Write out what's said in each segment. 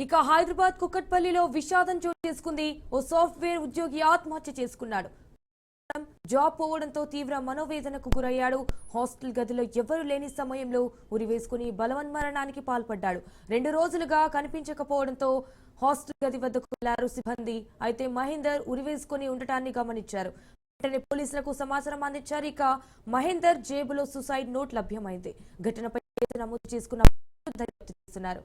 ఇక హైదరాబాద్ కుక్కట్పల్లిలో విషాదం చోటు చేసుకుంది. ఓ సాఫ్ట్వేర్ ఉద్యోగి ఆత్మహత్య చేసుకున్నాడు. జాబ్ పోవడంతో తీవ్ర మనోవేదనకు గురయ్యాడు. హాస్టల్ గదిలో ఎవరూ లేని సమయంలో ఉరివేసుకుని బలవన్మరణానికి పాల్పడ్డాడు. 2 రోజులుగా కనిపించకపోవడంతో హాస్టల్ గది వద్దకు వెళ్లారు సిబ్బంది. అయితే మహేందర్ ఉరివేసుకుని ఉండటాన్ని గమనించారు. వెంటనే పోలీసులకు సమాచారం అందించారు. ఇక మహేందర్ జేబులో సూసైడ్ నోట్ లభ్యమైంది. ఘటనపై కేసు నమోదు చేసుకున్న దర్యాప్తు చేస్తున్నారు.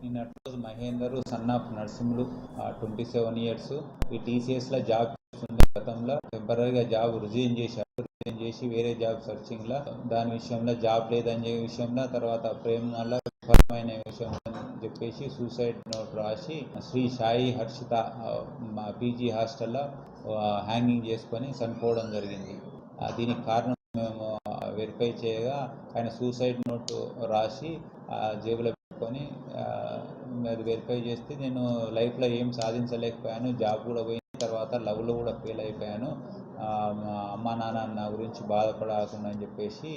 నిన్నటి Mahender son of Narsimhulu 27 years. ఈ టీసీఎస్లో జాబ్ చేస్తుండే గతంలో టెంపరీగా జాబ్ రిజైన్ చేసి వేరే జాబ్ సర్చింగ్లో దాని విషయంలో జాబ్ లేదని విషయంలో తర్వాత ప్రేమలో విఫలమైన విషయం అని చెప్పేసి సూసైడ్ నోట్ రాసి శ్రీ సాయి హర్షిత పీజీ హాస్టల్లో హ్యాంగింగ్ చేసుకొని చనిపోవడం జరిగింది. దీనికి కారణం మేము వెరిఫై చేయగా ఆయన సూసైడ్ నోట్ రాసి జేబులో పెట్టుకొని అది వెరిఫై చేస్తే నేను లైఫ్లో ఏం సాధించలేకపోయాను, జాబ్ కూడా పోయిన తర్వాత లవ్లో కూడా ఫెయిల్ అయిపోయాను, అమ్మా నాన్న నా గురించి బాధపడాకుండా అని చెప్పేసి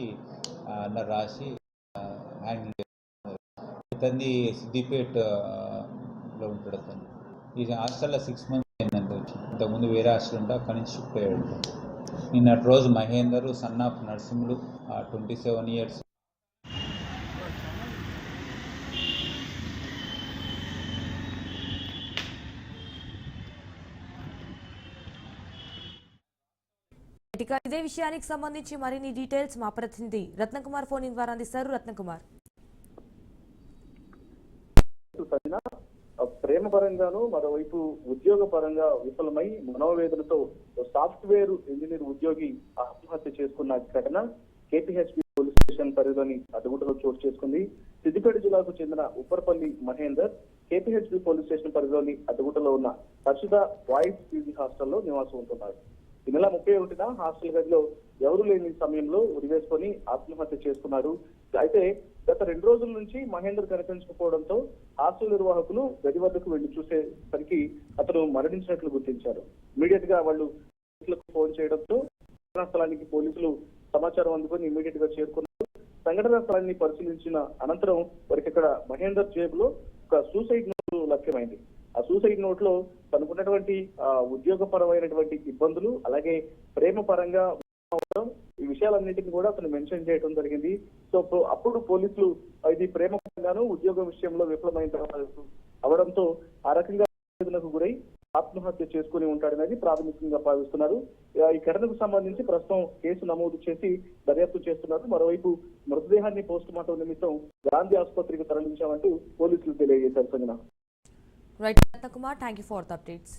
అలా రాసి హ్యాంగింగ్ చేస్తున్నారు. ఇతన్ని సిద్దిపేటలో ఉంటాడు. అతను ఈ హాస్టల్లో 6 months అయిందంటే వచ్చి ఇంతకుముందు వేరే హాస్టల్ ఉంటే అక్కడి నుంచి షిఫ్ట్ అయ్యాడు. నిన్నటి రోజు Mahender son of Narsimhulu 27 years. ఇదే విషయానికి సంబంధించి మరిన్ని డీటెయిల్స్ మా ప్రతినిధి రత్నకుమార్ ఫోన్ ఇన్ ద్వారా అందిస్తారు. రత్నకుమార్, ప్రేమ పరంగాను మరోవైపు ఉద్యోగ పరంగా విఫలమై మనోవేదనతో సాఫ్ట్వేర్ ఇంజనీర్ ఉద్యోగి ఆత్మహత్య చేసుకున్న ఘటన కేపీహెచ్బి పోలీస్ స్టేషన్ పరిధిలోని అడ్డగుట్టలో చోటు చేసుకుంది. సిద్దిపేట జిల్లాకు చెందిన Upparpalli Mahender KPHB police station పరిధిలోని అడ్డగుట్టలో ఉన్న హర్షిత బాయ్స్ పీజీ హాస్టల్లో నివాసం ఉంటున్నారు. ఈ నెల 31న హాస్టల్ గదిలో ఎవరు లేని సమయంలో ఉరివేసుకొని ఆత్మహత్య చేసుకున్నారు. అయితే గత 2 రోజుల నుంచి మహేందర్ కనిపించకపోవడంతో హాస్టల్ నిర్వాహకులు గది వద్దకు వెళ్లి చూసేసరికి అతను మరణించినట్లు గుర్తించారు. ఇమీడియట్ గా వాళ్ళు ఫోన్ చేయడంతో ఘటనా స్థలానికి పోలీసులు సమాచారం అందుకొని ఇమీడియట్ గా చేరుకున్నారు. సంఘటనా స్థలాన్ని పరిశీలించిన అనంతరం వారికి ఇక్కడ మహేందర్ జేబులో ఒక సూసైడ్ నోట్ లభ్యమైంది. ఆ సూసైడ్ నోట్ లో తనకున్నటువంటి ఉద్యోగపరమైనటువంటి ఇబ్బందులు, అలాగే ప్రేమ పరంగా ఈ విషయాలన్నింటినీ కూడా అతను మెన్షన్ చేయడం జరిగింది. సో అప్పుడు పోలీసులు ఇది ప్రేమ పరంగాను ఉద్యోగ విషయంలో విఫలమైన అవడంతో ఆ రకంగా వేదనకు గురై ఆత్మహత్య చేసుకుని ఉంటాడనేది ప్రాథమికంగా భావిస్తున్నారు. ఈ ఘటనకు సంబంధించి ప్రస్తుతం కేసు నమోదు చేసి దర్యాప్తు చేస్తున్నారు. మరోవైపు మృతదేహాన్ని పోస్ట్ మార్టం నిమిత్తం గాంధీ ఆసుపత్రికి తరలించామంటూ పోలీసులు తెలియజేశారు. Sanjana. Right, Ratnakumar, thank you for the updates.